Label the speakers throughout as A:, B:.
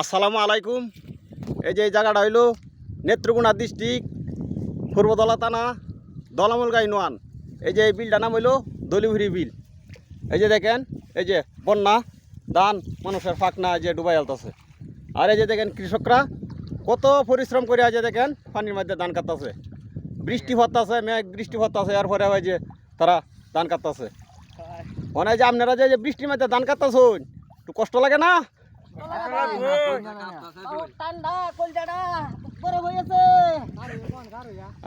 A: আসসালামু আলাইকুম। এই যে এই জায়গাটা হইল নেত্রকোনা ডিস্ট্রিক্ট পূর্বদলা থানা দলামুলগা ইউনিয়ন। এই যে এই বিলটার নাম হইল দলিভুরি বিল। এই যে দেখেন, এই যে বন্যা ধান মানুষের ফাঁকনা যে ডুবাই আলতেছে। আর এই যে দেখেন কৃষকরা কত পরিশ্রম করে আছে, দেখেন পানির মধ্যে ধান কাটতেছে, বৃষ্টি হতাছে, মেঘ বৃষ্টি হতাছে, এরপরে ওই যে তারা ধান কাটতেছে। মানে যে আপনারা যে বৃষ্টির মধ্যে ধান কাটতেছেন, একটু কষ্ট লাগে না?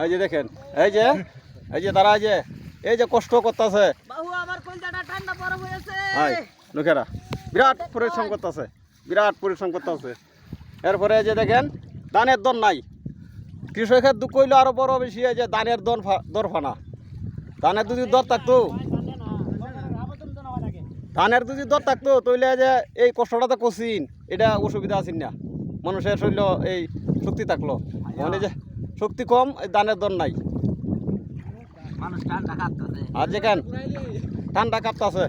A: এই যে দেখেন, এই যে তারা এই যে কষ্ট করতেছে, লোকেরা বিরাট পরিশ্রম করতেছে, বিরাট পরিশ্রম করতেছে। এরপরে যে দেখেন ধানের দর নাই, কৃষকের দুঃখ হইলো আরো বড় বেশি। এই যে ধানের দর ফানা, ধানের যদি দর থাকতো, ধানের যদি দর থাকতো তৈলে যে এই কষ্টটা তো কঠিন, এটা অসুবিধা আছে না, মানুষের শরীর এই শক্তি থাকলো। মানে যে শক্তি কম, এই ধানের দর নাই। আর যেখান ঠান্ডা কাঁপতেছে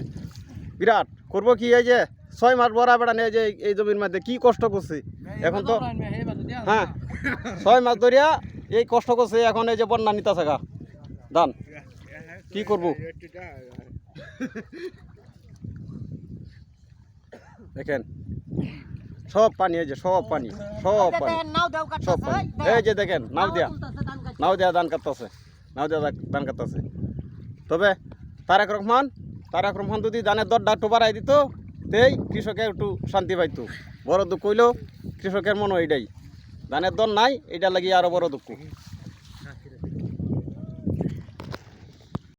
A: বিরাট, করবো কি? এই যে 6 মাস বড়া বেড়া নিয়ে যে এই জমির মধ্যে কি কষ্ট করছি এখন তো, হ্যাঁ 6 মাস ধরিয়া এই কষ্ট করছে, এখন এই যে বন্যা নিতেছে গা ধান, কি করবো? দেখেন সব পানি, এই যে সব পানি, সব পানি, সব পানি। এই যে দেখেন নাও দিয়া ধান কাটতেছে, ধান কাটতেছে। তবে তারেক রহমান যদি ধানের দরটা একটু বাড়াই দিত, তেই কৃষকের একটু শান্তি পাইতো। বড় দুঃখ হইলেও কৃষকের মনে এইটাই, ধানের দর নাই, এটা লাগিয়ে আরো বড় দুঃখ।